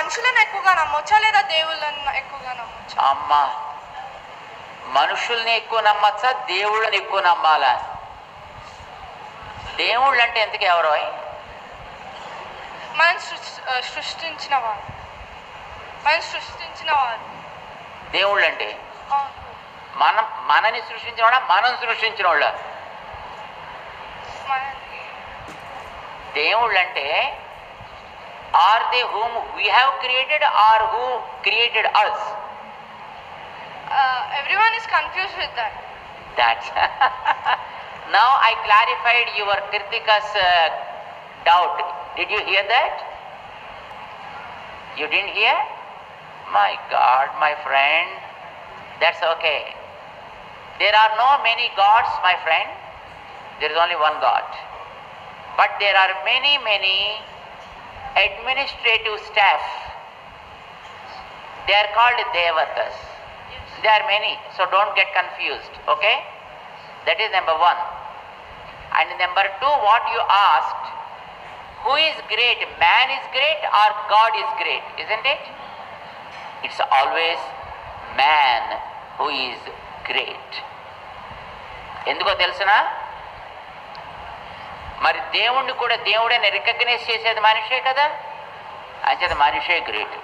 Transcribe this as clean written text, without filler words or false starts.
మనుషులను ఎక్కువగా నమ్మొచ్చా లేదా దేవుళ్ళని ఎక్కువగా నమ్మొచ్చా? అమ్మా, మనుషుల్ని ఎక్కువ నమ్మచ్చా దేవుళ్ళని ఎక్కువ నమ్మాలా? దేవుళ్ళు అంటే ఎందుకు ఎవరో? మనం సృష్టించిన వారు. దేవుళ్ళు అంటే మనని సృష్టించిన వాళ్ళ, మనం సృష్టించిన వాళ్ళ? దేవుళ్ళు అంటే are they whom we have created or who created us? Everyone is confused with that. That's now I clarified your Kritika's doubt. Did you hear that? You didn't hear? My God, my friend, that's okay. There are no many gods, my friend. There is only one God. But there are many administrative staff. They are called devatas. There are many, so don't get confused, okay? That is number one. And number two, what you asked, who is great? Man is great or God is great, isn't it? It's always man who is great. ఎందుకో తెలుసునా? మరి దేవుణ్ణి కూడా దేవుడని recognise చేసేది మనిషే కదా, అంచేత మనిషే గ్రేట్.